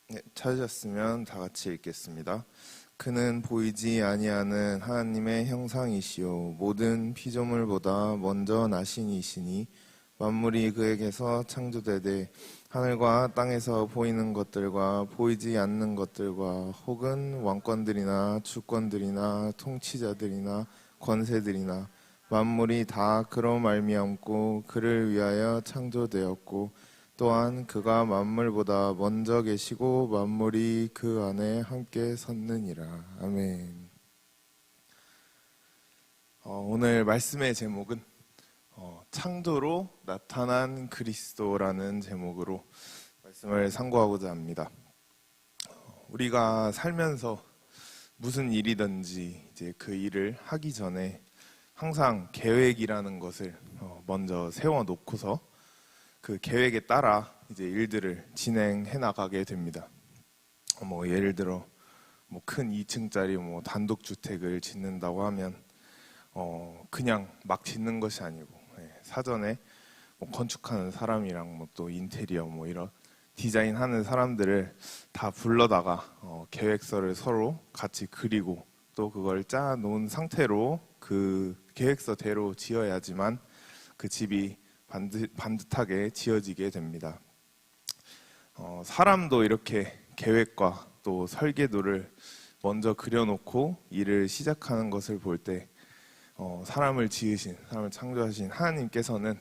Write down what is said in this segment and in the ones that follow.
네, 찾으셨으면 다 같이 읽겠습니다. 그는 보이지 아니하는 하나님의 형상이시요 모든 피조물보다 먼저 나신 이시니 만물이 그에게서 창조되되 하늘과 땅에서 보이는 것들과 보이지 않는 것들과 혹은 왕권들이나 주권들이나 통치자들이나 권세들이나 만물이 다 그로 말미암고 그를 위하여 창조되었고 또한 그가 만물보다 먼저 계시고 만물이 그 안에 함께 섰느니라. 아멘. 오늘 말씀의 제목은 창조로 나타난 그리스도라는 제목으로 말씀을 상고하고자 합니다. 우리가 살면서 무슨 일이든지 이제 그 일을 하기 전에 항상 계획이라는 것을 먼저 세워놓고서 그 계획에 따라 이제 일들을 진행해 나가게 됩니다. 예를 들어 큰 2층짜리 단독 주택을 짓는다고 하면 그냥 막 짓는 것이 아니고 사전에 건축하는 사람이랑 또 인테리어 이런 디자인하는 사람들을 다 불러다가 계획서를 서로 같이 그리고 또 그걸 짜 놓은 상태로 그 계획서대로 지어야지만 그 집이 반듯하게 지어지게 됩니다. 사람도 이렇게 계획과 또 설계도를 먼저 그려놓고 일을 시작하는 것을 볼 때 사람을 창조하신 하나님께서는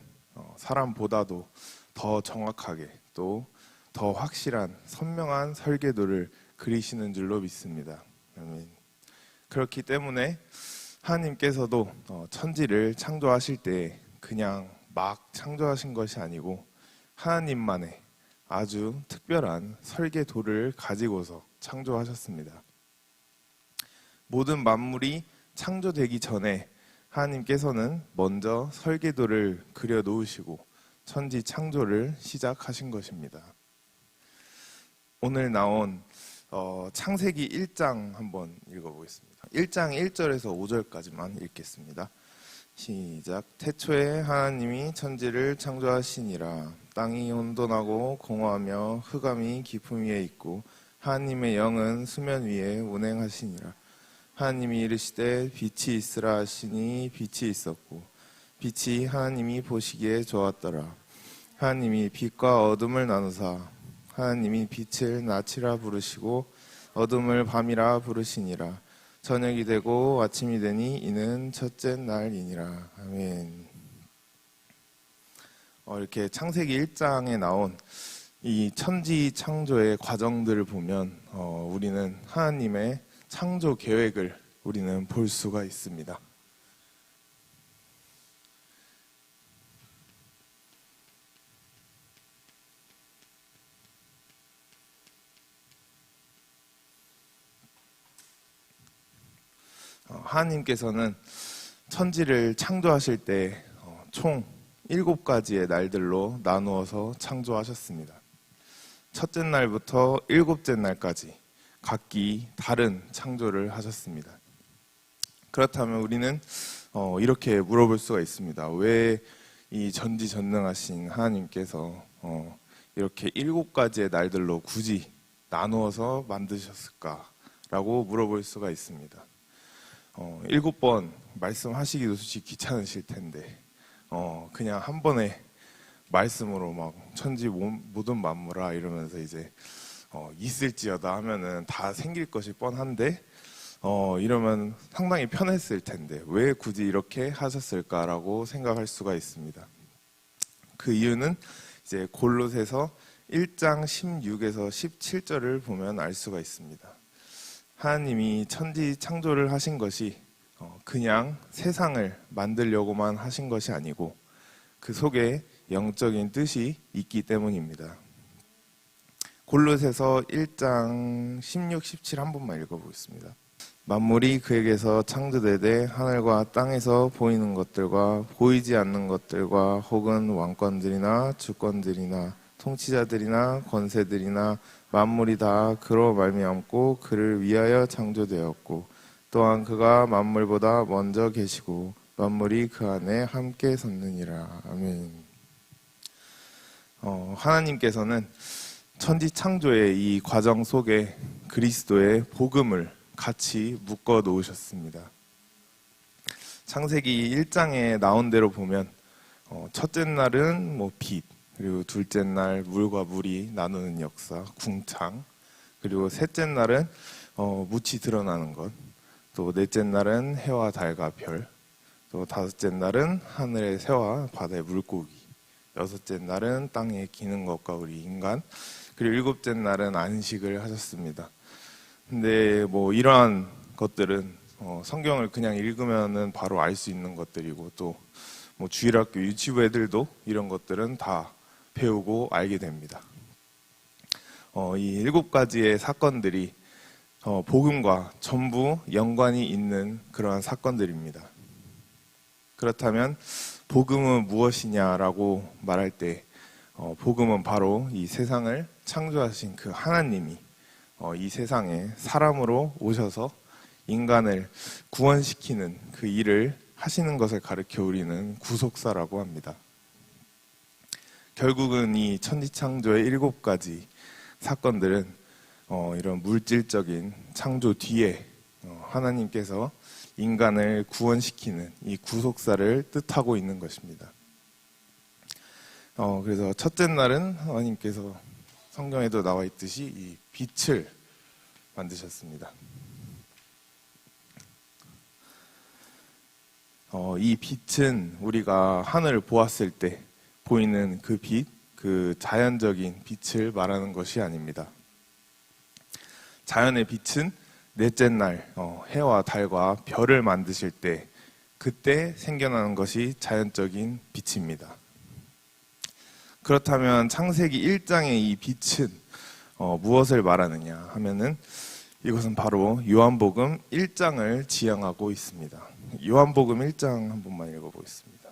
사람보다도 더 정확하게 또 더 확실한 선명한 설계도를 그리시는 줄로 믿습니다. 아멘. 그렇기 때문에 하나님께서도 천지를 창조하실 때 그냥 막 창조하신 것이 아니고 하나님만의 아주 특별한 설계도를 가지고서 창조하셨습니다. 모든 만물이 창조되기 전에 하나님께서는 먼저 설계도를 그려 놓으시고 천지 창조를 시작하신 것입니다. 오늘 나온 창세기 1장 한번 읽어보겠습니다. 1장 1절에서 5절까지만 읽겠습니다. 시작. 태초에 하나님이 천지를 창조하시니라. 땅이 혼돈하고 공허하며 흑암이 깊음 위에 있고 하나님의 영은 수면 위에 운행하시니라. 하나님이 이르시되 빛이 있으라 하시니 빛이 있었고 빛이 하나님이 보시기에 좋았더라. 하나님이 빛과 어둠을 나누사 하나님이 빛을 낮이라 부르시고 어둠을 밤이라 부르시니라. 저녁이 되고 아침이 되니 이는 첫째 날이니라. 아멘. 이렇게 창세기 1장에 나온 이 천지 창조의 과정들을 보면 우리는 하나님의 창조 계획을 우리는 볼 수가 있습니다. 하나님께서는 천지를 창조하실 때 총 7가지의 날들로 나누어서 창조하셨습니다. 첫째 날부터 7째 날까지 각기 다른 창조를 하셨습니다. 그렇다면 우리는 이렇게 물어볼 수가 있습니다. 왜 이 전지전능하신 하나님께서 이렇게 7가지의 날들로 굳이 나누어서 만드셨을까라고 물어볼 수가 있습니다. 7번 말씀하시기도 솔직히 귀찮으실 텐데 그냥 한 번에 말씀으로 막 천지 모든 만물아 이러면서 이제 있을지어다 하면은 다 생길 것이 뻔한데 이러면 상당히 편했을 텐데 왜 굳이 이렇게 하셨을까라고 생각할 수가 있습니다. 그 이유는 이제 골로새서 1장 16에서 17절을 보면 알 수가 있습니다. 하나님이 천지 창조를 하신 것이 그냥 세상을 만들려고만 하신 것이 아니고 그 속에 영적인 뜻이 있기 때문입니다. 골로새서 1장 16, 17 한 번만 읽어보겠습니다. 만물이 그에게서 창조되되 하늘과 땅에서 보이는 것들과 보이지 않는 것들과 혹은 왕권들이나 주권들이나 통치자들이나 권세들이나 만물이 다 그로 말미암고 그를 위하여 창조되었고 또한 그가 만물보다 먼저 계시고 만물이 그 안에 함께 섰느니라. 아멘. 하나님께서는 천지 창조의 이 과정 속에 그리스도의 복음을 같이 묶어 놓으셨습니다. 창세기 1장에 나온 대로 보면 첫째 날은 빛, 그리고 둘째 날 물과 물이 나누는 역사, 궁창, 그리고 셋째 날은 묻이 드러나는 것, 또 넷째 날은 해와 달과 별, 또 다섯째 날은 하늘의 새와 바다의 물고기, 여섯째 날은 땅에 기는 것과 우리 인간, 그리고 일곱째 날은 안식을 하셨습니다. 근데 이러한 것들은 성경을 그냥 읽으면은 바로 알 수 있는 것들이고, 또 주일학교 유치부 애들도 이런 것들은 다 배우고 알게 됩니다. 이 7가지의 사건들이 복음과 전부 연관이 있는 그러한 사건들입니다. 그렇다면 복음은 무엇이냐라고 말할 때 복음은 바로 이 세상을 창조하신 그 하나님이 이 세상에 사람으로 오셔서 인간을 구원시키는 그 일을 하시는 것을 가르쳐 우리는 구속사라고 합니다. 결국은 이 천지창조의 7가지 사건들은 이런 물질적인 창조 뒤에 하나님께서 인간을 구원시키는 이 구속사를 뜻하고 있는 것입니다. 그래서 첫째 날은 하나님께서 성경에도 나와 있듯이 이 빛을 만드셨습니다. 이 빛은 우리가 하늘을 보았을 때 보이는 그 빛, 그 자연적인 빛을 말하는 것이 아닙니다. 자연의 빛은 넷째 날 해와 달과 별을 만드실 때 그때 생겨나는 것이 자연적인 빛입니다. 그렇다면 창세기 1장의 이 빛은 무엇을 말하느냐 하면은 이것은 바로 요한복음 1장을 지향하고 있습니다. 요한복음 1장 한 번만 읽어보겠습니다.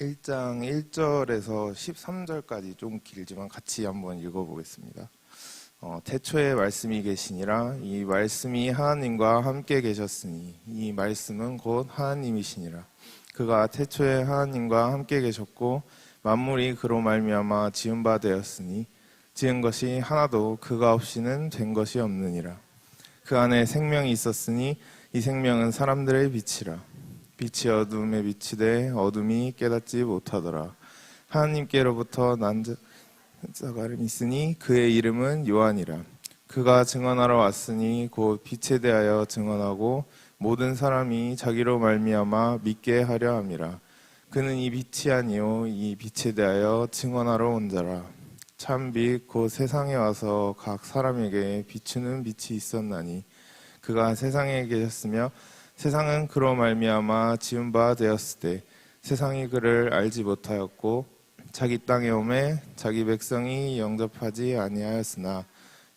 1장 1절에서 13절까지 좀 길지만 같이 한번 읽어보겠습니다. 태초에 말씀이 계시니라. 이 말씀이 하나님과 함께 계셨으니 이 말씀은 곧 하나님이시니라. 그가 태초에 하나님과 함께 계셨고 만물이 그로 말미암아 지은 바 되었으니 지은 것이 하나도 그가 없이는 된 것이 없느니라. 그 안에 생명이 있었으니 이 생명은 사람들의 빛이라. 빛이 어둠에 비치되 어둠이 깨닫지 못하더라. 하나님께로부터 난 자가 있으니 그의 이름은 요한이라. 그가 증언하러 왔으니 곧 빛에 대하여 증언하고 모든 사람이 자기로 말미암아 믿게 하려 함이라. 그는 이 빛이 아니요 이 빛에 대하여 증언하러 온 자라. 참 빛 곧 세상에 와서 각 사람에게 비추는 빛이 있었나니 그가 세상에 계셨으며 세상은 그로 말미암아 지은 바 되었을 때 세상이 그를 알지 못하였고 자기 땅에 오매 자기 백성이 영접하지 아니하였으나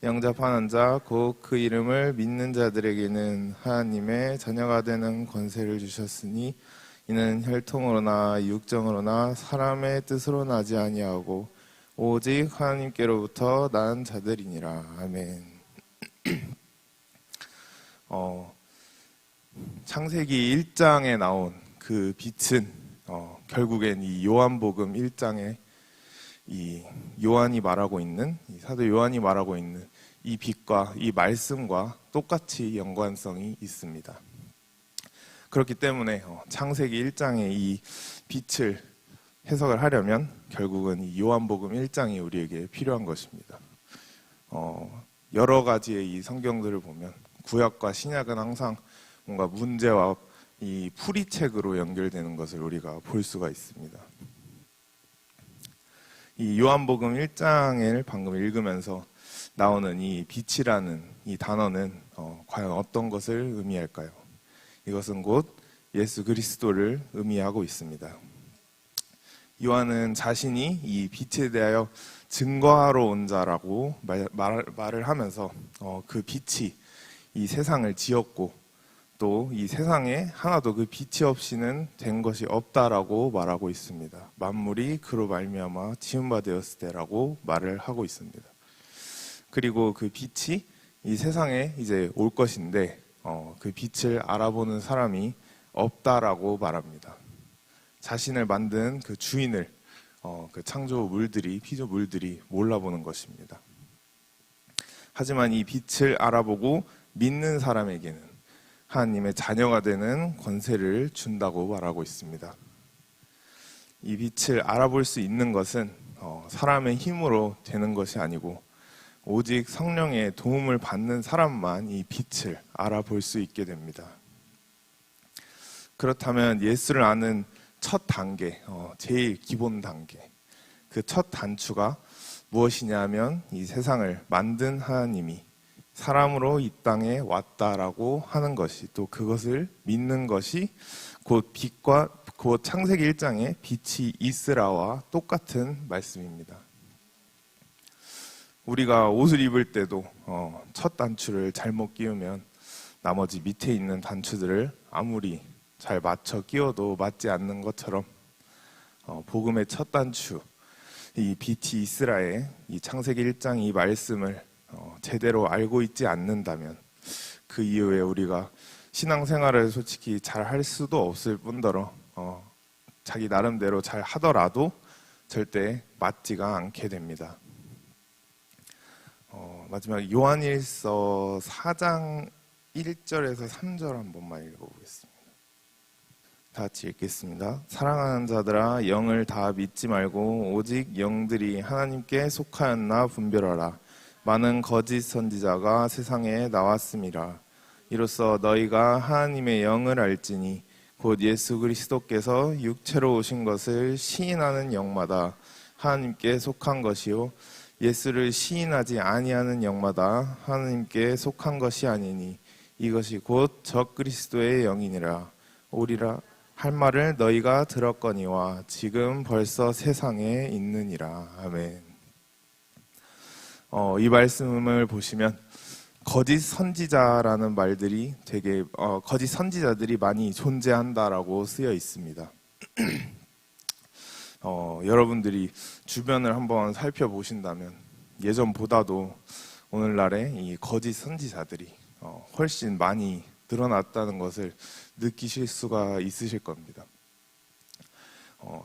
영접하는 자 곧 그 이름을 믿는 자들에게는 하나님의 자녀가 되는 권세를 주셨으니 이는 혈통으로나 육정으로나 사람의 뜻으로 나지 아니하고 오직 하나님께로부터 난 자들이니라. 아멘. 창세기 1장에 나온 그 빛은 결국엔 이 요한복음 1장에 이 요한이 말하고 있는 이 사도 요한이 말하고 있는 이 빛과 이 말씀과 똑같이 연관성이 있습니다. 그렇기 때문에 창세기 1장의 이 빛을 해석을 하려면 결국은 이 요한복음 1장이 우리에게 필요한 것입니다. 여러 가지의 이 성경들을 보면 구약과 신약은 항상 뭔가 문제와 이 풀이책으로 연결되는 것을 우리가 볼 수가 있습니다. 이 요한복음 1장을 방금 읽으면서 나오는 이 빛이라는 이 단어는 과연 어떤 것을 의미할까요? 이것은 곧 예수 그리스도를 의미하고 있습니다. 요한은 자신이 이 빛에 대하여 증거하러 온 자라고 말을 하면서 그 빛이 이 세상을 지었고 또 이 세상에 하나도 그 빛이 없이는 된 것이 없다라고 말하고 있습니다. 만물이 그로 말미암아 지은 바 되었을 때라고 말을 하고 있습니다. 그리고 그 빛이 이 세상에 이제 올 것인데 그 빛을 알아보는 사람이 없다라고 말합니다. 자신을 만든 그 주인을 그 창조물들이, 피조물들이 몰라보는 것입니다. 하지만 이 빛을 알아보고 믿는 사람에게는 하나님의 자녀가 되는 권세를 준다고 말하고 있습니다. 이 빛을 알아볼 수 있는 것은 사람의 힘으로 되는 것이 아니고 오직 성령의 도움을 받는 사람만 이 빛을 알아볼 수 있게 됩니다. 그렇다면 예수를 아는 첫 단계, 제일 기본 단계, 그 첫 단추가 무엇이냐면 이 세상을 만든 하나님이 사람으로 이 땅에 왔다라고 하는 것이, 또 그것을 믿는 것이 곧 빛과 곧 창세기 1장의 빛이 있으라와 똑같은 말씀입니다. 우리가 옷을 입을 때도 첫 단추를 잘못 끼우면 나머지 밑에 있는 단추들을 아무리 잘 맞춰 끼워도 맞지 않는 것처럼 복음의 첫 단추, 이 빛이 이스라엘, 이 창세기 1장 이 말씀을 제대로 알고 있지 않는다면 그 이후에 우리가 신앙생활을 솔직히 잘 할 수도 없을 뿐더러 자기 나름대로 잘 하더라도 절대 맞지가 않게 됩니다. 마지막 요한일서 4장 1절에서 3절 한 번만 읽어보겠습니다. 다 같이 읽겠습니다. 사랑하는 자들아, 영을 다 믿지 말고 오직 영들이 하나님께 속하였나 분별하라. 많은 거짓 선지자가 세상에 나왔음이라. 이로써 너희가 하나님의 영을 알지니 곧 예수 그리스도께서 육체로 오신 것을 시인하는 영마다 하나님께 속한 것이요 예수를 시인하지 아니하는 영마다 하나님께 속한 것이 아니니 이것이 곧 적그리스도의 영이니라. 오리라 할 말을 너희가 들었거니와 지금 벌써 세상에 있느니라. 아멘. 이 말씀을 보시면 거짓 선지자라는 말들이 되게 거짓 선지자들이 많이 존재한다라고 쓰여 있습니다. 여러분들이 주변을 한번 살펴보신다면 예전보다도 오늘날에 이 거짓 선지자들이 훨씬 많이 늘어났다는 것을 느끼실 수가 있으실 겁니다.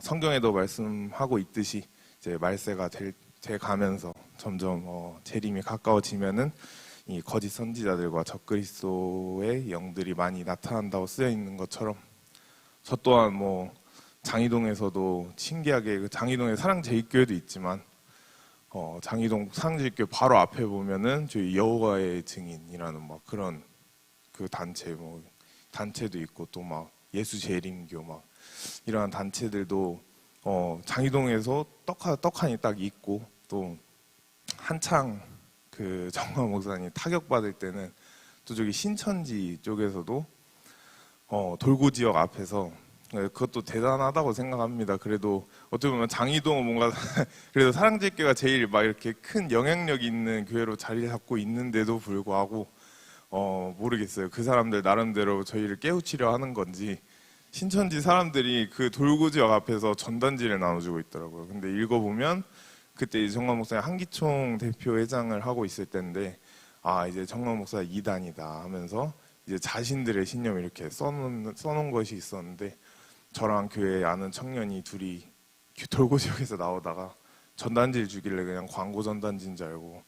성경에도 말씀하고 있듯이 이제 말세가 돼 가면서 점점 재림이 가까워지면은 이 거짓 선지자들과 적그리스도의 영들이 많이 나타난다고 쓰여 있는 것처럼 저 또한 뭐 장이동에서도 신기하게 그 장이동에 사랑제일교회도 있지만 장이동 사랑제일교회 바로 앞에 보면은 저희 여호와의 증인이라는 막 그런 그 단체 뭐 단체도 있고 또 막 예수재림교 막 이러한 단체들도 장이동에서 떡하니 딱 있고 또 한창 그 정광 목사님 타격받을 때는 또 저기 신천지 쪽에서도 돌고 지역 앞에서 그것도 대단하다고 생각합니다. 그래도 어떻게 보면 장이동은 뭔가 그래도 사랑제일교회가 제일 막 이렇게 큰 영향력 있는 교회로 자리 잡고 있는데도 불구하고 모르겠어요. 그 사람들 나름대로 저희를 깨우치려 하는 건지 신천지 사람들이 그 돌고 지역 앞에서 전단지를 나눠주고 있더라고요. 근데 읽어보면 그때 정광 목사님 한기총 대표회장을 하고 있을 때인데 이제 정광 목사 2단이다 하면서 이제 자신들의 신념을 이렇게 써놓은 것이 있었는데 저랑 교회 아는 청년이 둘이 돌고 지역에서 나오다가 전단지를 주길래 그냥 광고 전단지인 줄 알고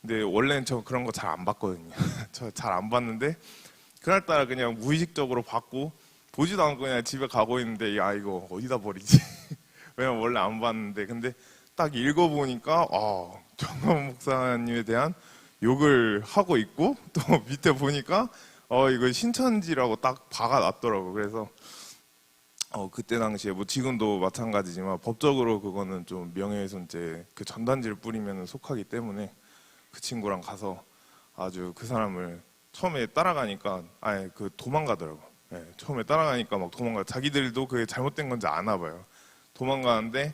근데 원래는 저 그런 거 잘 안 봤거든요. 저 잘 안 봤는데 그날따라 그냥 무의식적으로 받고 보지도 않고 그냥 집에 가고 있는데 이거 어디다 버리지? 왜냐면 원래 안 봤는데 근데 딱 읽어보니까 정광 목사님에 대한 욕을 하고 있고 또 밑에 보니까 이거 신천지라고 딱 박아놨더라고. 그래서 그때 당시에 뭐 지금도 마찬가지지만 법적으로 그거는 좀 명예훼손죄 그 전단지를 뿌리면 속하기 때문에 그 친구랑 가서 아주 그 사람을 처음에 따라가니까 그 도망가더라고. 네, 처음에 따라가니까 막 자기들도 그게 잘못된 건지 아나 봐요. 도망가는데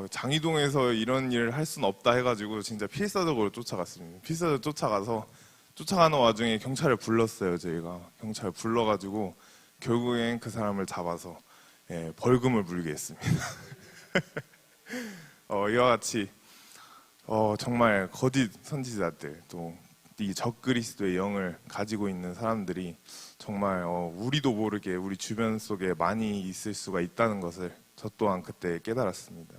장이동에서 이런 일을 할 수는 없다 해가지고 진짜 필사적으로 쫓아갔습니다. 필사적으로 쫓아가서 쫓아가는 와중에 경찰을 불렀어요. 저희가 경찰 불러가지고 결국엔 그 사람을 잡아서 벌금을 물게 했습니다. 이와 같이 정말 거짓 선지자들 또 이 적그리스도의 영을 가지고 있는 사람들이 정말 우리도 모르게 우리 주변 속에 많이 있을 수가 있다는 것을 저 또한 그때 깨달았습니다.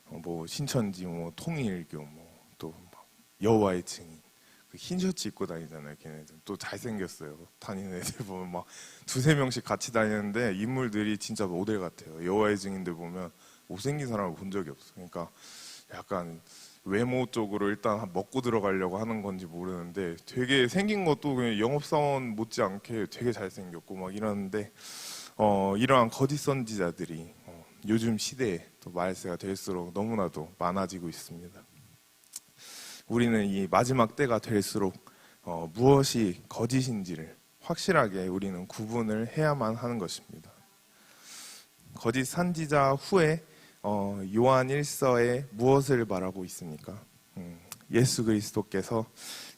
뭐 신천지, 뭐 통일교, 뭐 또 여호와의 증인, 그 흰 셔츠 입고 다니잖아요. 걔네들 또 잘생겼어요. 다니는 애들 보면 막 두세 명씩 같이 다니는데 인물들이 진짜 모델 같아요. 여호와의 증인들 보면 못생긴 사람을 본 적이 없어. 그러니까 약간 외모 쪽으로 일단 먹고 들어가려고 하는 건지 모르는데 되게 생긴 것도 그냥 영업사원 못지않게 되게 잘생겼고 막 이러는데 이러한 거짓 선지자들이 요즘 시대에 또 말세가 될수록 너무나도 많아지고 있습니다. 우리는 이 마지막 때가 될수록 무엇이 거짓인지를 확실하게 우리는 구분을 해야만 하는 것입니다. 거짓 선지자 후에 요한 1서에 무엇을 말하고 있습니까? 예수 그리스도께서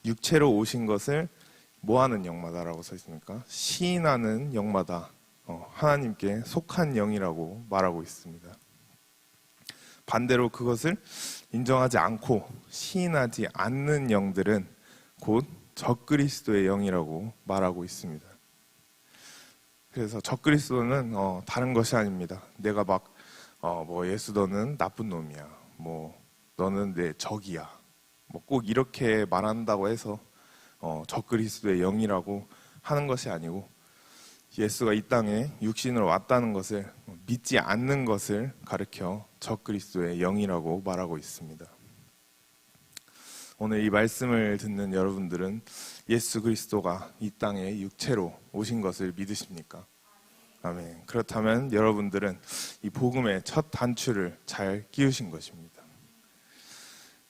육체로 오신 것을 뭐하는 영마다라고 써 있습니까? 시인하는 영마다, 하나님께 속한 영이라고 말하고 있습니다. 반대로 그것을 인정하지 않고 시인하지 않는 영들은 곧 적그리스도의 영이라고 말하고 있습니다. 그래서 적그리스도는 다른 것이 아닙니다. 내가 막 뭐 예수 너는 나쁜 놈이야, 뭐 너는 내 적이야, 뭐 꼭 이렇게 말한다고 해서 적그리스도의 영이라고 하는 것이 아니고, 예수가 이 땅에 육신으로 왔다는 것을 믿지 않는 것을 가르쳐 적그리스도의 영이라고 말하고 있습니다. 오늘 이 말씀을 듣는 여러분들은 예수 그리스도가 이 땅에 육체로 오신 것을 믿으십니까? 아멘. 그렇다면 여러분들은 이 복음의 첫 단추를 잘 끼우신 것입니다.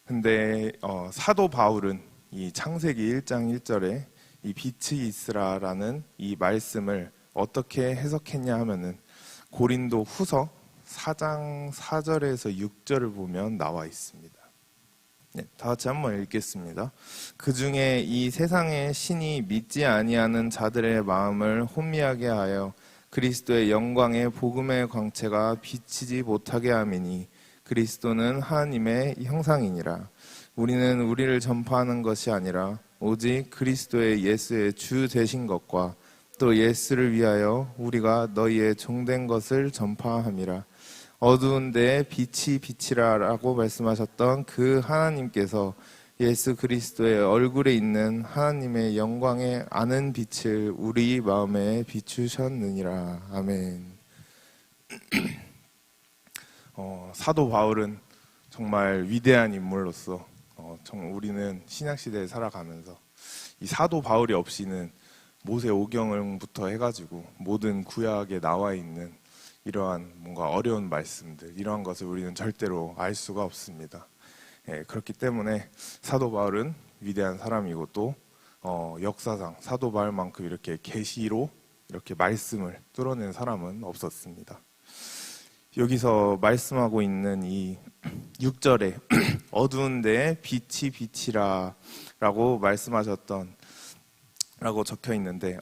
근데 사도 바울은 이 창세기 1장 1절에 이 빛이 있으라라는 이 말씀을 어떻게 해석했냐 하면은 고린도 후서 4장 4절에서 6절을 보면 나와 있습니다. 네, 다 같이 한번 읽겠습니다. 그 중에 이 세상의 신이 믿지 아니하는 자들의 마음을 혼미하게 하여 그리스도의 영광의 복음의 광채가 비치지 못하게 함이니 그리스도는 하나님의 형상이니라. 우리는 우리를 전파하는 것이 아니라 오직 그리스도의 예수의 주 되신 것과 또 예수를 위하여 우리가 너희의 종된 것을 전파함이라. 어두운 데에 빛이 비치라라고 말씀하셨던 그 하나님께서 예수 그리스도의 얼굴에 있는 하나님의 영광에 아는 빛을 우리 마음에 비추셨느니라. 아멘. 사도 바울은 정말 위대한 인물로서 우리는 신약시대에 살아가면서 이 사도 바울이 없이는 모세오경부터 해가지고 모든 구약에 나와 있는 이러한 뭔가 어려운 말씀들, 이러한 것을 우리는 절대로 알 수가 없습니다. 그렇기 때문에 사도 바울은 위대한 사람이고 또 역사상 사도 바울만큼 이렇게 계시로 이렇게 말씀을 뚫어낸 사람은 없었습니다. 여기서 말씀하고 있는 이 6절에 어두운 데에 빛이 비치라 라고 말씀하셨던 라고 적혀 있는데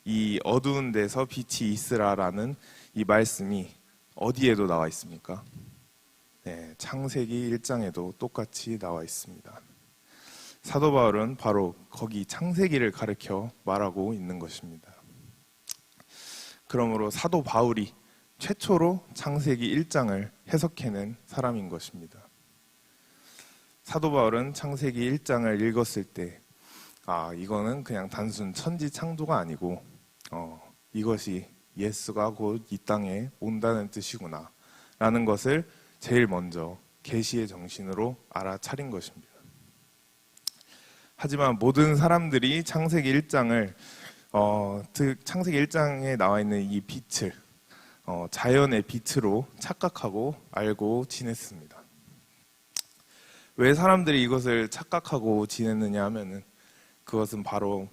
이 어두운 데서 빛이 있으라라는 이 말씀이 어디에도 나와 있습니까? 네, 창세기 1장에도 똑같이 나와 있습니다. 사도 바울은 바로 거기 창세기를 가르쳐 말하고 있는 것입니다. 그러므로 사도 바울이 최초로 창세기 1장을 해석해낸 사람인 것입니다. 사도 바울은 창세기 1장을 읽었을 때 이거는 그냥 단순 천지 창조가 아니고 이것이 예수가 곧 이 땅에 온다는 뜻이구나 라는 것을 제일 먼저 계시의 정신으로 알아차린 것입니다. 하지만 모든 사람들이 창세기 1장을 창세기 1장에 나와 있는 이 빛을 자연의 빛으로 착각하고 알고 지냈습니다. 왜 사람들이 이것을 착각하고 지냈느냐 하면은 그것은 바로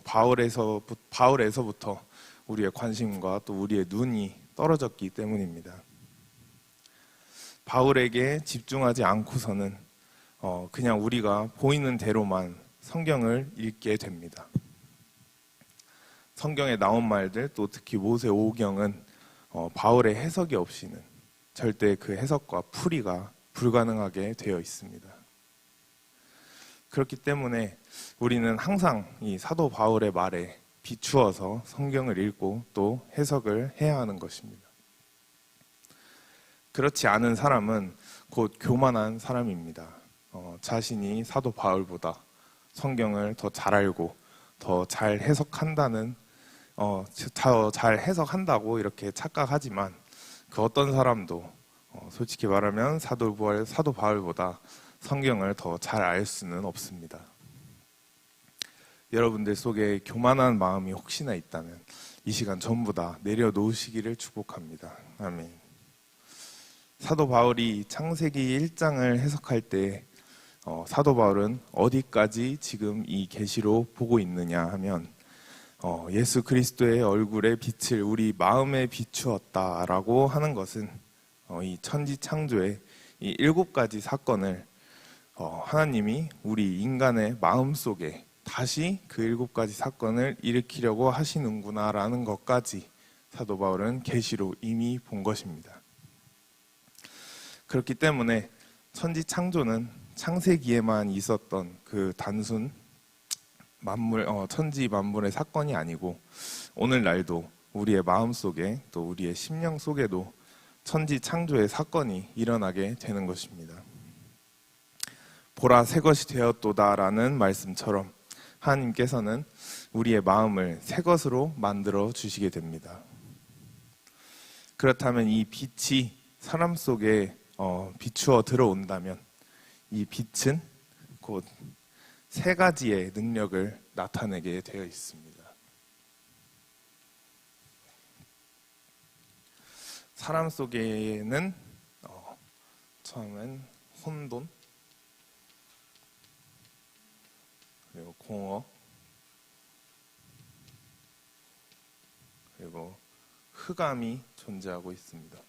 바울에서부터 우리의 관심과 또 우리의 눈이 떨어졌기 때문입니다. 바울에게 집중하지 않고서는 그냥 우리가 보이는 대로만 성경을 읽게 됩니다. 성경에 나온 말들, 또 특히 모세오경은 바울의 해석이 없이는 절대 그 해석과 풀이가 불가능하게 되어 있습니다. 그렇기 때문에 우리는 항상 이 사도 바울의 말에 비추어서 성경을 읽고 또 해석을 해야 하는 것입니다. 그렇지 않은 사람은 곧 교만한 사람입니다. 자신이 사도 바울보다 성경을 더 잘 알고 더 잘 해석한다는 더 잘 해석한다고 이렇게 착각하지만 그 어떤 사람도 솔직히 말하면 사도 바울보다 성경을 더 잘 알 수는 없습니다. 여러분들 속에 교만한 마음이 혹시나 있다면 이 시간 전부 다 내려놓으시기를 축복합니다. 아멘. 사도 바울이 창세기 1장을 해석할 때 사도 바울은 어디까지 지금 이 계시로 보고 있느냐 하면 예수 그리스도의 얼굴에 빛을 우리 마음에 비추었다라고 하는 것은 이 천지 창조의 이 7가지 사건을 하나님이 우리 인간의 마음 속에 다시 그 7가지 사건을 일으키려고 하시는구나라는 것까지 사도 바울은 계시로 이미 본 것입니다. 그렇기 때문에 천지 창조는 창세기에만 있었던 그 단순 천지 만물의 사건이 아니고 오늘날도 우리의 마음 속에 또 우리의 심령 속에도 천지 창조의 사건이 일어나게 되는 것입니다. 보라 새 것이 되었도다라는 말씀처럼 하나님께서는 우리의 마음을 새 것으로 만들어 주시게 됩니다. 그렇다면 이 빛이 사람 속에 비추어 들어온다면 이 빛은 곧 3가지의 능력을 나타내게 되어 있습니다. 사람 속에는 처음엔 혼돈, 그리고 공허, 그리고 흑암이 존재하고 있습니다.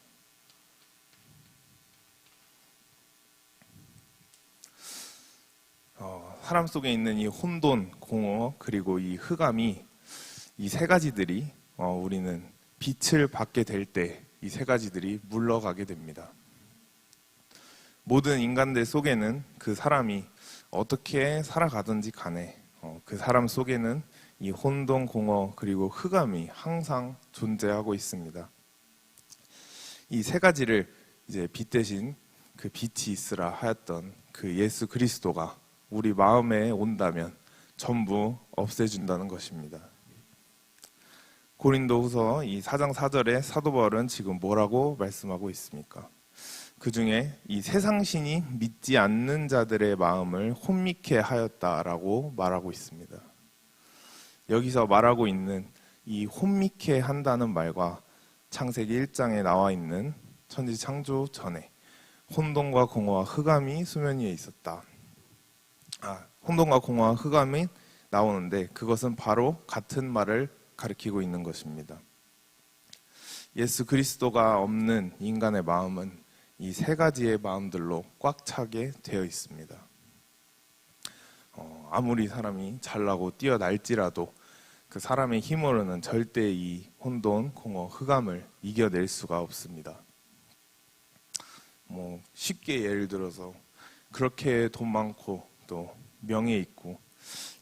사람 속에 있는 이 혼돈, 공허, 그리고 이 흑암이 이 3가지들이 우리는 빛을 받게 될 때 이 3가지들이 물러가게 됩니다. 모든 인간들 속에는 그 사람이 어떻게 살아가든지 간에 그 사람 속에는 이 혼돈, 공허, 그리고 흑암이 항상 존재하고 있습니다. 이 3가지를 이제 빛 대신 그 빛이 있으라 하였던 그 예수 그리스도가 우리 마음에 온다면 전부 없애준다는 것입니다. 고린도후서 이 4장 4절에 사도 바울은 지금 뭐라고 말씀하고 있습니까? 그 중에 이 세상신이 믿지 않는 자들의 마음을 혼미케 하였다라고 말하고 있습니다. 여기서 말하고 있는 이 혼미케 한다는 말과 창세기 1장에 나와 있는 천지 창조 전에 혼돈과 공허와 흑암이 수면 위에 있었다. 혼돈과 공허와 흑암이 나오는데 그것은 바로 같은 말을 가리키고 있는 것입니다. 예수 그리스도가 없는 인간의 마음은 이 3가지의 마음들로 꽉 차게 되어 있습니다. 아무리 사람이 잘나고 뛰어날지라도 그 사람의 힘으로는 절대 이 혼돈, 공허, 흑암을 이겨낼 수가 없습니다. 쉽게 예를 들어서 그렇게 돈 많고 또 명예 있고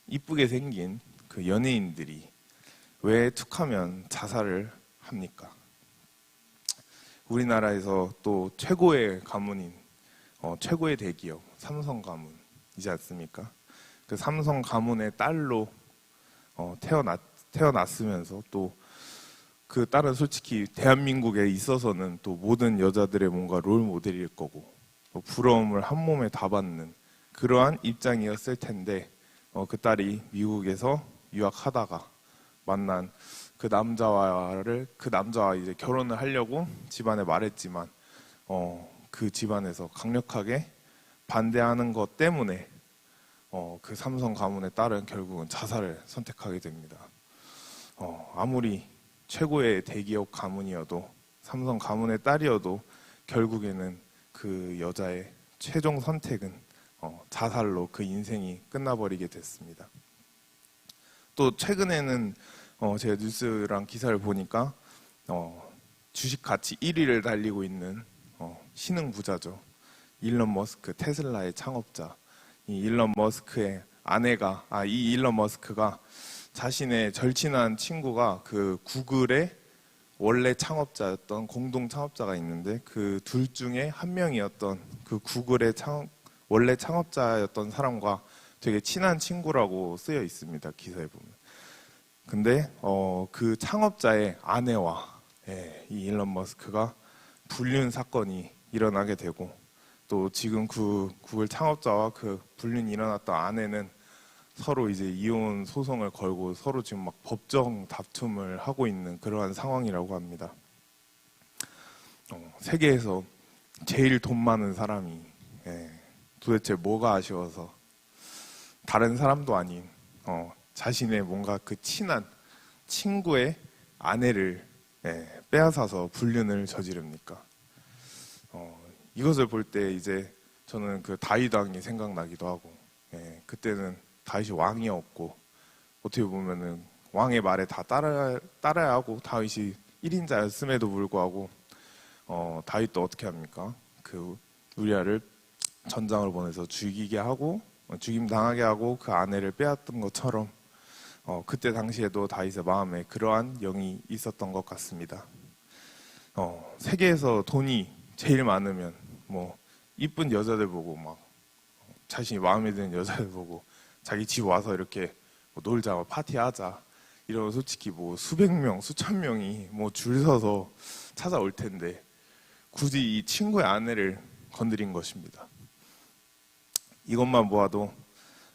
이쁘게 생긴 그 연예인들이 왜 툭하면 자살을 합니까? 우리나라에서 또 최고의 가문인 최고의 대기업 삼성 가문이지 않습니까? 그 삼성 가문의 딸로 태어났으면서 또 그 딸은 솔직히 대한민국에 있어서는 또 모든 여자들의 뭔가 롤 모델일 거고 부러움을 한 몸에 다 받는 그러한 입장이었을 텐데 그 딸이 미국에서 유학하다가 만난 그 남자와 이제 결혼을 하려고 집안에 말했지만 그 집안에서 강력하게 반대하는 것 때문에 그 삼성 가문의 딸은 결국은 자살을 선택하게 됩니다. 아무리 최고의 대기업 가문이어도 삼성 가문의 딸이어도 결국에는 그 여자의 최종 선택은 자살로 그 인생이 끝나버리게 됐습니다. 또 최근에는 제가 뉴스랑 기사를 보니까 주식 가치 1위를 달리고 있는 신흥 부자죠. 일론 머스크, 테슬라의 창업자. 이 일론 머스크의 아내가 이 일론 머스크가 자신의 절친한 친구가 그 구글의 원래 창업자였던 공동 창업자가 있는데 그 둘 중에 한 명이었던 그 구글의 원래 창업자였던 사람과 되게 친한 친구라고 쓰여 있습니다. 기사에 보면. 근데 그 창업자의 아내와 이 일론 머스크가 불륜 사건이 일어나게 되고, 또 지금 그 구글 창업자와 그 불륜이 일어났던 아내는 서로 이제 이혼 소송을 걸고 서로 지금 막 법정 다툼을 하고 있는 그러한 상황이라고 합니다. 세계에서 제일 돈 많은 사람이 도대체 뭐가 아쉬워서 다른 사람도 아닌 자신의 뭔가 그 친한 친구의 아내를 빼앗아서 불륜을 저지릅니까? 이것을 볼 때 이제 저는 그 다윗 왕이 생각나기도 하고, 그때는 다윗이 왕이었고 어떻게 보면은 왕의 말에 다 따라야 하고 다윗이 1인자였음에도 불구하고 다윗도 어떻게 합니까? 그 우리아를 전장을 보내서 죽이게 하고 죽임 당하게 하고 그 아내를 빼앗던 것처럼 그때 당시에도 다윗의 마음에 그러한 영이 있었던 것 같습니다. 세계에서 돈이 제일 많으면 뭐 이쁜 여자들 보고 막 자신이 마음에 드는 여자들 보고 자기 집 와서 이렇게 뭐 놀자, 파티하자 이러면 솔직히 뭐 수백 명, 수천 명이 뭐 줄 서서 찾아올 텐데 굳이 이 친구의 아내를 건드린 것입니다. 이것만 보아도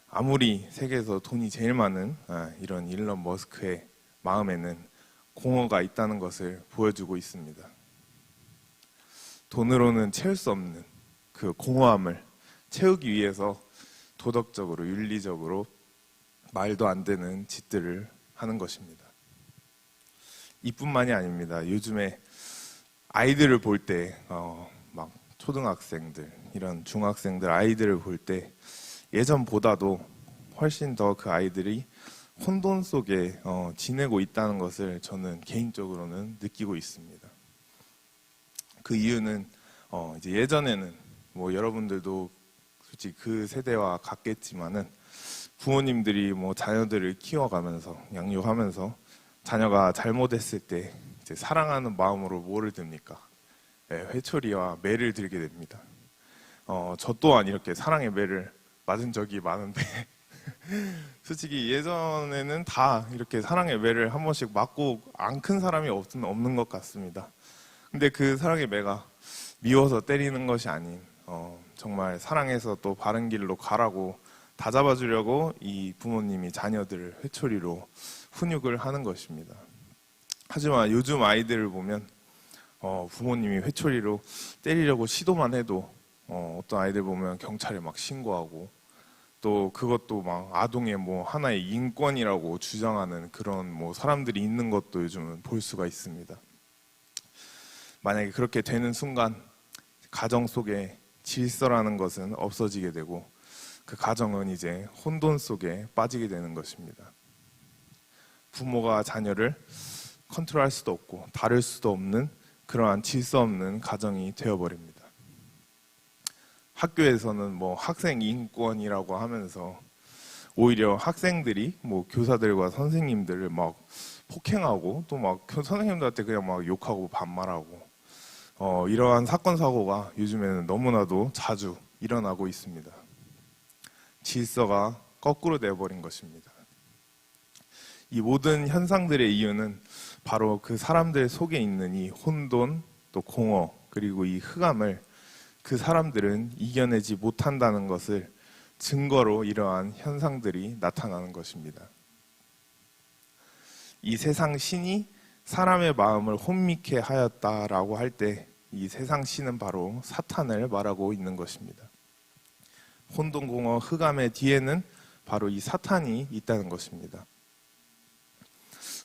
아무리 세계에서 돈이 제일 많은 이런 일론 머스크의 마음에는 공허가 있다는 것을 보여주고 있습니다. 돈으로는 채울 수 없는 그 공허함을 채우기 위해서 도덕적으로, 윤리적으로 말도 안 되는 짓들을 하는 것입니다. 이뿐만이 아닙니다. 요즘에 아이들을 볼 때, 막 초등학생들, 이런 중학생들 아이들을 볼 때 예전보다도 훨씬 더 그 아이들이 혼돈 속에 지내고 있다는 것을 저는 개인적으로는 느끼고 있습니다. 그 이유는 이제 예전에는 뭐 여러분들도 솔직히 그 세대와 같겠지만은 부모님들이 뭐 자녀들을 키워가면서 양육하면서 자녀가 잘못했을 때 이제 사랑하는 마음으로 뭐를 듭니까? 회초리와 매를 들게 됩니다. 저 또한 이렇게 사랑의 매를 맞은 적이 많은데 솔직히 예전에는 다 이렇게 사랑의 매를 한 번씩 맞고 안 큰 사람이 없는 것 같습니다. 근데 그 사랑의 매가 미워서 때리는 것이 아닌 정말 사랑해서 또 바른 길로 가라고 다잡아주려고 이 부모님이 자녀들을 회초리로 훈육을 하는 것입니다. 하지만 요즘 아이들을 보면 부모님이 회초리로 때리려고 시도만 해도 어떤 아이들 보면 경찰에 막 신고하고 또 그것도 막 아동의 뭐 하나의 인권이라고 주장하는 그런 뭐 사람들이 있는 것도 요즘은 볼 수가 있습니다. 만약에 그렇게 되는 순간 가정 속에 질서라는 것은 없어지게 되고 그 가정은 이제 혼돈 속에 빠지게 되는 것입니다. 부모가 자녀를 컨트롤할 수도 없고 다룰 수도 없는 그러한 질서 없는 가정이 되어버립니다. 학교에서는 뭐 학생 인권이라고 하면서 오히려 학생들이 뭐 교사들과 선생님들을 막 폭행하고 또 막 선생님들한테 그냥 막 욕하고 반말하고 이러한 사건 사고가 요즘에는 너무나도 자주 일어나고 있습니다. 질서가 거꾸로 되어버린 것입니다. 이 모든 현상들의 이유는 바로 그 사람들 속에 있는 이 혼돈, 또 공허, 그리고 이 흑암을 그 사람들은 이겨내지 못한다는 것을 증거로 이러한 현상들이 나타나는 것입니다. 이 세상 신이 사람의 마음을 혼미케 하였다라고 할 때 이 세상 신은 바로 사탄을 말하고 있는 것입니다. 혼돈, 공허, 흑암의 뒤에는 바로 이 사탄이 있다는 것입니다.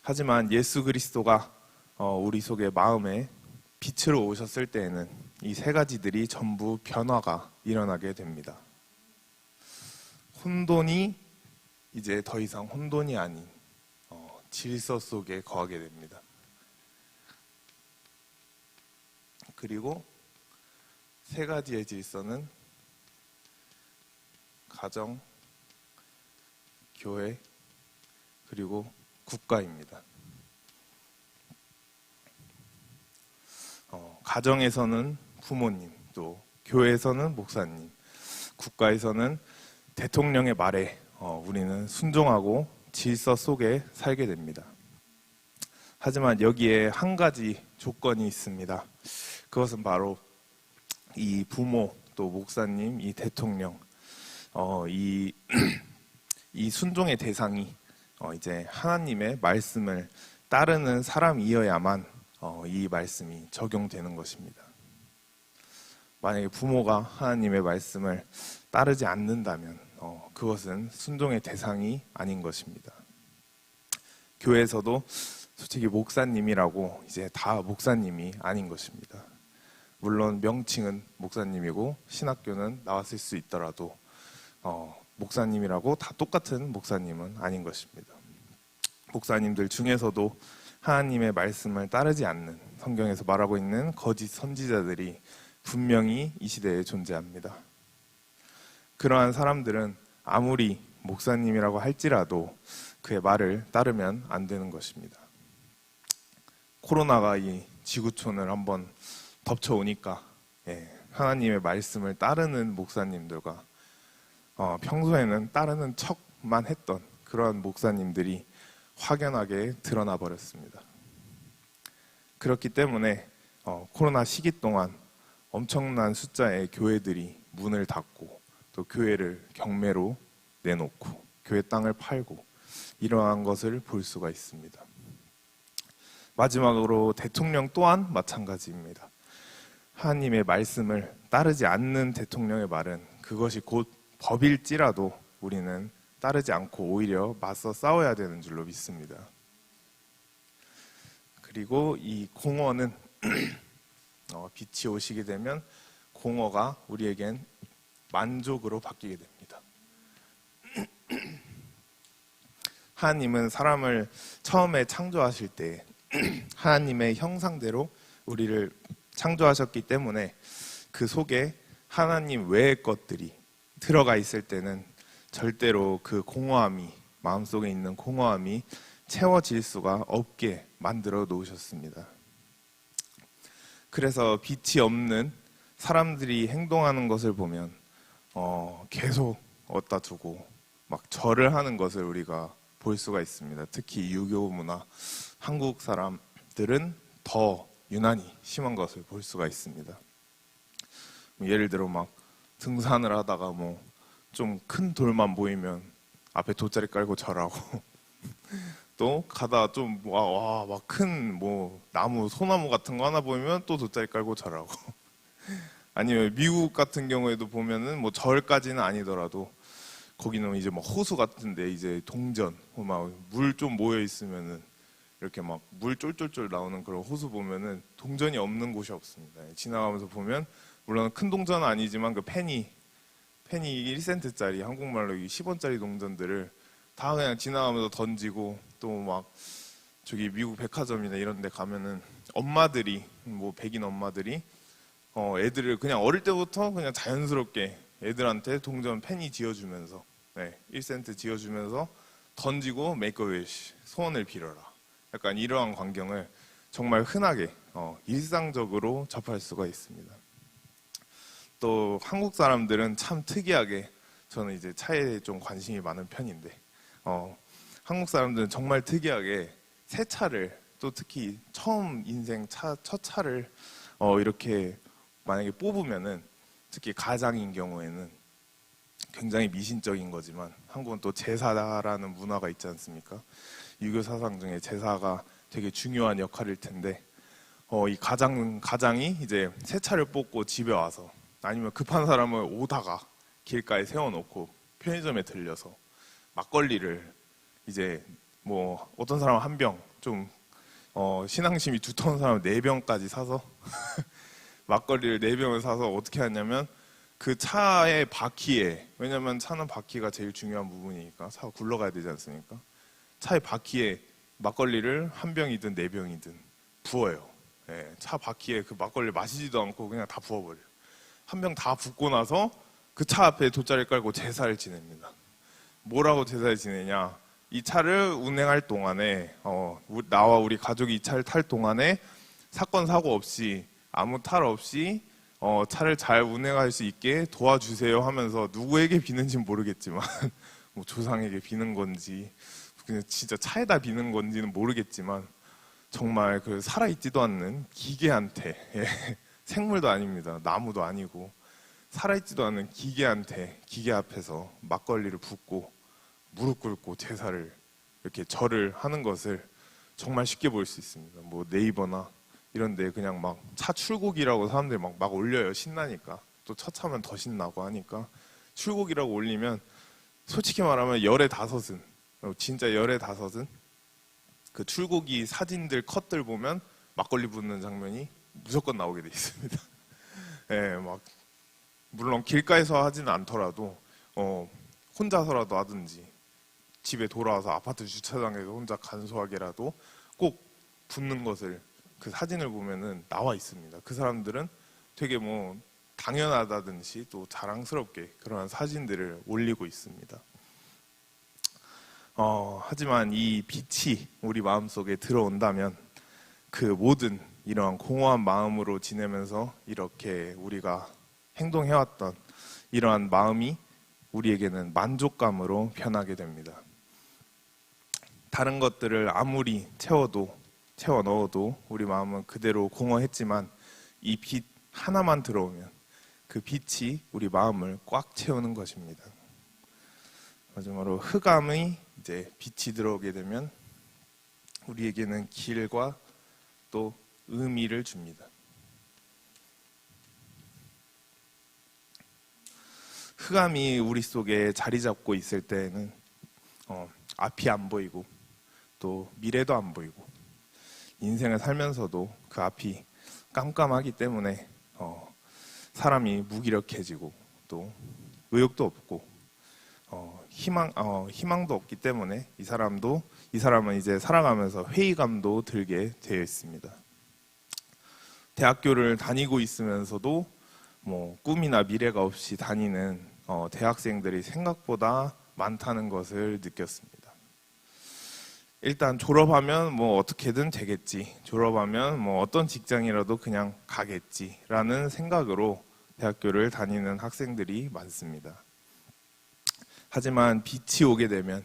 하지만 예수 그리스도가 우리 속의 마음에 빛으로 오셨을 때에는 이 세 가지들이 전부 변화가 일어나게 됩니다. 혼돈이 이제 더 이상 혼돈이 아닌 질서 속에 거하게 됩니다. 그리고 세 가지의 질서는 가정, 교회, 그리고 국가입니다. 가정에서는 부모님, 또 교회에서는 목사님, 국가에서는 대통령의 말에 우리는 순종하고 질서 속에 살게 됩니다. 하지만 여기에 한 가지 조건이 있습니다. 그것은 바로 이 부모, 또 목사님, 이 대통령, 이 순종의 대상이 이제 하나님의 말씀을 따르는 사람이어야만 이 말씀이 적용되는 것입니다. 만약에 부모가 하나님의 말씀을 따르지 않는다면 그것은 순종의 대상이 아닌 것입니다. 교회에서도 솔직히 목사님이라고 이제 다 목사님이 아닌 것입니다. 물론 명칭은 목사님이고 신학교는 나왔을 수 있더라도 목사님이라고 다 똑같은 목사님은 아닌 것입니다. 목사님들 중에서도 하나님의 말씀을 따르지 않는, 성경에서 말하고 있는 거짓 선지자들이 분명히 이 시대에 존재합니다. 그러한 사람들은 아무리 목사님이라고 할지라도 그의 말을 따르면 안 되는 것입니다. 코로나가 이 지구촌을 한번 덮쳐오니까 하나님의 말씀을 따르는 목사님들과 평소에는 따르는 척만 했던 그러한 목사님들이 확연하게 드러나 버렸습니다. 그렇기 때문에 코로나 시기 동안 엄청난 숫자의 교회들이 문을 닫고 또 교회를 경매로 내놓고 교회 땅을 팔고 이러한 것을 볼 수가 있습니다. 마지막으로 대통령 또한 마찬가지입니다. 하나님의 말씀을 따르지 않는 대통령의 말은 그것이 곧 법일지라도 우리는 따르지 않고 오히려 맞서 싸워야 되는 줄로 믿습니다. 그리고 이 공허는 빛이 오시게 되면 공허가 우리에겐 만족으로 바뀌게 됩니다. 하나님은 사람을 처음에 창조하실 때 하나님의 형상대로 우리를 창조하셨기 때문에 그 속에 하나님 외의 것들이 들어가 있을 때는 절대로 그 공허함이, 마음속에 있는 공허함이 채워질 수가 없게 만들어 놓으셨습니다. 그래서 빛이 없는 사람들이 행동하는 것을 보면 계속 어디다 두고 막 절을 하는 것을 우리가 볼 수가 있습니다. 특히 유교 문화, 한국 사람들은 더 유난히 심한 것을 볼 수가 있습니다. 예를 들어 막 등산을 하다가 뭐 좀 큰 돌만 보이면 앞에 돗자리 깔고 절하고 또 가다가 좀 막 큰 뭐 나무, 소나무 같은 거 하나 보이면 또 돗자리 깔고 절하고 아니면 미국 같은 경우에도 보면은 뭐 절까지는 아니더라도 거기는 이제 뭐 호수 같은데 이제 동전 막 물 좀 모여 있으면은 이렇게 막 물 쫄쫄쫄 나오는 그런 호수 보면은 동전이 없는 곳이 없습니다. 지나가면서 보면 물론 큰 동전은 아니지만 그 페니 1센트짜리 한국말로 10원짜리 동전들을 다 그냥 지나가면서 던지고 또 막 저기 미국 백화점이나 이런 데 가면은 엄마들이 뭐 백인 엄마들이 애들을 그냥 어릴 때부터 그냥 자연스럽게 애들한테 동전 페니 지어주면서 1센트 지어주면서 던지고 make a wish, 소원을 빌어라. 약간 이러한 광경을 정말 흔하게 일상적으로 접할 수가 있습니다. 또 한국 사람들은 참 특이하게, 저는 이제 차에 좀 관심이 많은 편인데 한국 사람들은 정말 특이하게 새 차를, 또 특히 처음 인생 첫 차를 이렇게 만약에 뽑으면은, 특히 가장인 경우에는 굉장히 미신적인 거지만 한국은 또 제사라는 문화가 있지 않습니까? 유교 사상 중에 제사가 되게 중요한 역할일 텐데 이 가장이 이제 새 차를 뽑고 집에 와서, 아니면 급한 사람을 오다가 길가에 세워놓고 편의점에 들려서 막걸리를 이제 뭐 어떤 사람은 한 병, 좀 신앙심이 두터운 사람은 4병까지 사서 막걸리를 4병을 사서 어떻게 하냐면 그 차의 바퀴에, 왜냐면 차는 바퀴가 제일 중요한 부분이니까 차가 굴러가야 되지 않습니까? 차의 바퀴에 막걸리를 1병이든 4병이든 부어요. 차 바퀴에 그 막걸리 마시지도 않고 그냥 다 부어버려요. 1병 다 붓고 나서 그 차 앞에 돗자리 깔고 제사를 지냅니다. 뭐라고 제사를 지내냐? 이 차를 운행할 동안에 나와 우리 가족이 이 차를 탈 동안에 사건 사고 없이 아무 탈 없이 차를 잘 운행할 수 있게 도와주세요 하면서 누구에게 비는지는 모르겠지만 뭐 조상에게 비는 건지 그냥 진짜 차에다 비는 건지는 모르겠지만 정말 그 살아있지도 않는 기계한테 생물도 아닙니다. 나무도 아니고 살아있지도 않은 기계한테 기계 앞에서 막걸리를 붓고 무릎 꿇고 제사를 이렇게 절을 하는 것을 정말 쉽게 볼 수 있습니다. 뭐 네이버나 이런데 그냥 막 차 출곡이라고 사람들이 막 올려요. 신나니까. 또 처차면 더 신나고 하니까 출곡이라고 올리면 솔직히 말하면 열의 다섯은 진짜 열의 다섯은 그 출곡이 사진들 컷들 보면 막걸리 붓는 장면이 무조건 나오게 돼 있습니다. 예, 막 물론 길가에서 하지는 않더라도 혼자서라도 하든지 집에 돌아와서 아파트 주차장에서 혼자 간소하게라도 꼭 붓는 것을 그 사진을 보면은 나와 있습니다. 그 사람들은 되게 뭐 당연하다든지 또 자랑스럽게 그러한 사진들을 올리고 있습니다. 하지만 이 빛이 우리 마음속에 들어온다면 그 모든 이러한 공허한 마음으로 지내면서 이렇게 우리가 행동해왔던 이러한 마음이 우리에게는 만족감으로 변하게 됩니다. 다른 것들을 아무리 채워 넣어도 우리 마음은 그대로 공허했지만 이 빛 하나만 들어오면 그 빛이 우리 마음을 꽉 채우는 것입니다. 마지막으로 흑암의 이제 빛이 들어오게 되면 우리에게는 길과 또 의미를 줍니다. 흑암이 우리 속에 자리 잡고 있을 때에는 앞이 안 보이고 또 미래도 안 보이고 인생을 살면서도 그 앞이 깜깜하기 때문에 사람이 무기력해지고 또 의욕도 없고 희망도 없기 때문에 이 사람은 이제 살아가면서 회의감도 들게 되어 있습니다. 대학교를 다니고 있으면서도 뭐 꿈이나 미래가 없이 다니는 대학생들이 생각보다 많다는 것을 느꼈습니다. 일단 졸업하면 뭐 어떻게든 되겠지, 졸업하면 뭐 어떤 직장이라도 그냥 가겠지라는 생각으로 대학교를 다니는 학생들이 많습니다. 하지만 빛이 오게 되면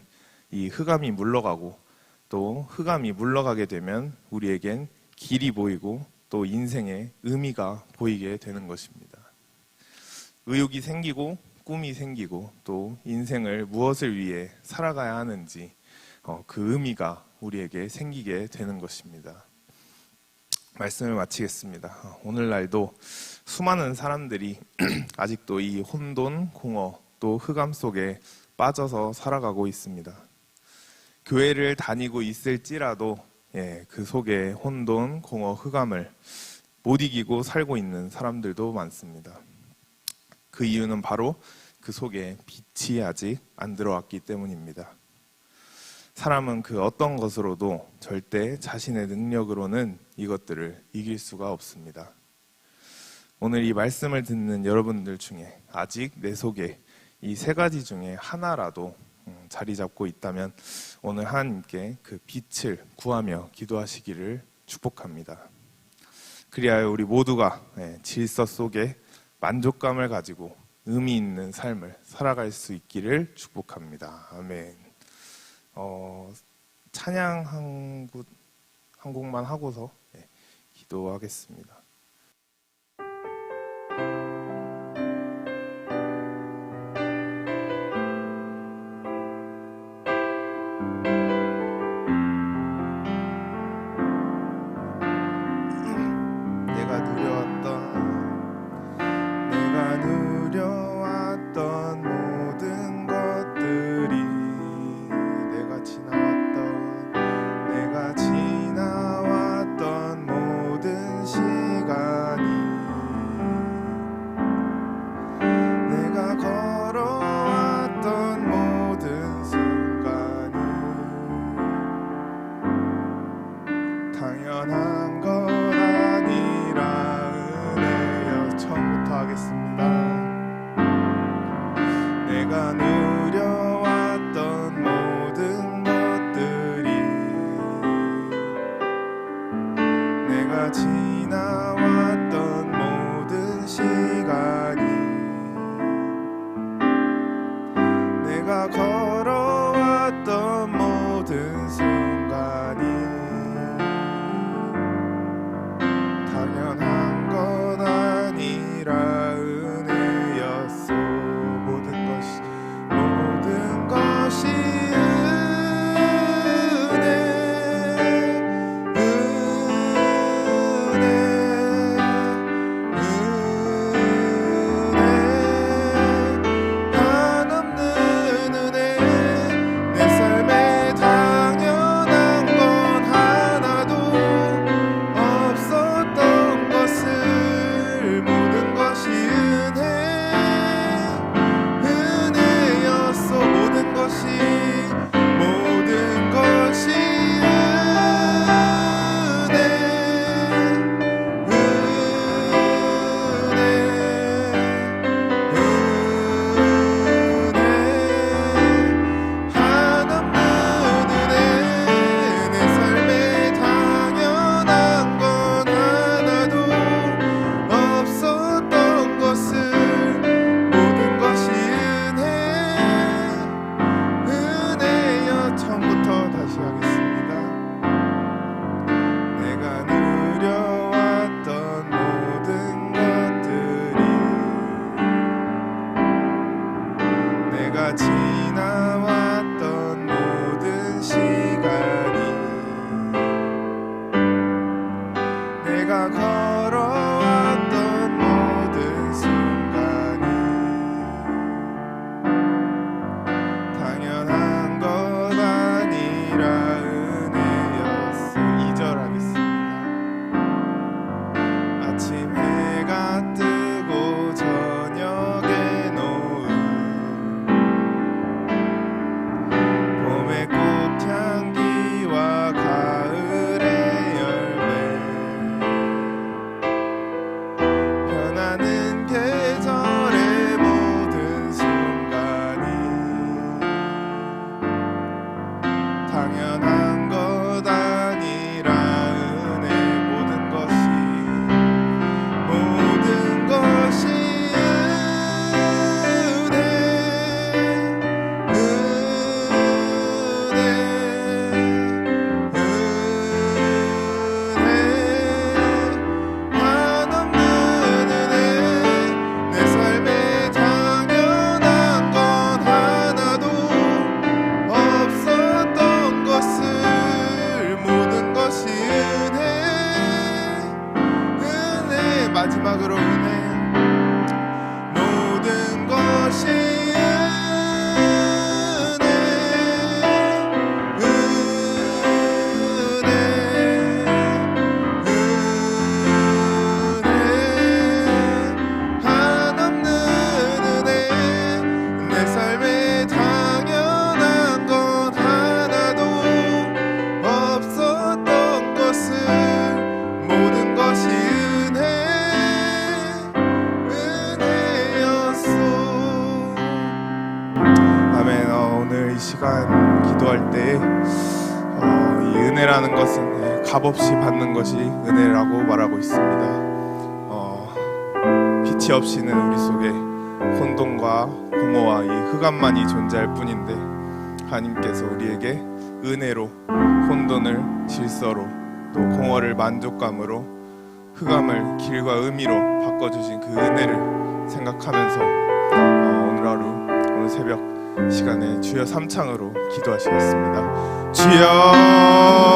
이 흑암이 물러가고 또 흑암이 물러가게 되면 우리에겐 길이 보이고 또 인생의 의미가 보이게 되는 것입니다. 의욕이 생기고 꿈이 생기고 또 인생을 무엇을 위해 살아가야 하는지 그 의미가 우리에게 생기게 되는 것입니다. 말씀을 마치겠습니다. 오늘날도 수많은 사람들이 아직도 이 혼돈, 공허, 또 흑암 속에 빠져서 살아가고 있습니다. 교회를 다니고 있을지라도 그 속에 혼돈, 공허, 흑암을 못 이기고 살고 있는 사람들도 많습니다. 그 이유는 바로 그 속에 빛이 아직 안 들어왔기 때문입니다. 사람은 그 어떤 것으로도 절대 자신의 능력으로는 이것들을 이길 수가 없습니다. 오늘 이 말씀을 듣는 여러분들 중에 아직 내 속에 이 세 가지 중에 하나라도 자리 잡고 있다면 오늘 하나님께 그 빛을 구하며 기도하시기를 축복합니다. 그리하여 우리 모두가 질서 속에 만족감을 가지고 의미 있는 삶을 살아갈 수 있기를 축복합니다. 아멘. 찬양 한 곡만 하고서 기도하겠습니다. 내가 누려왔던 모든 것들이 내가 지나왔던 모든 시간 시간 기도할 때 이 은혜라는 것은 값없이 받는 것이 은혜라고 말하고 있습니다. 빛이 없이는 우리 속에 혼돈과 공허와 이 흑암만이 존재할 뿐인데 하나님께서 우리에게 은혜로 혼돈을 질서로 또 공허를 만족감으로 흑암을 길과 의미로 바꿔주신 그 은혜를 생각하면서 오늘 하루 오늘 새벽 시간에 주여 삼창으로 기도하시겠습니다. 주여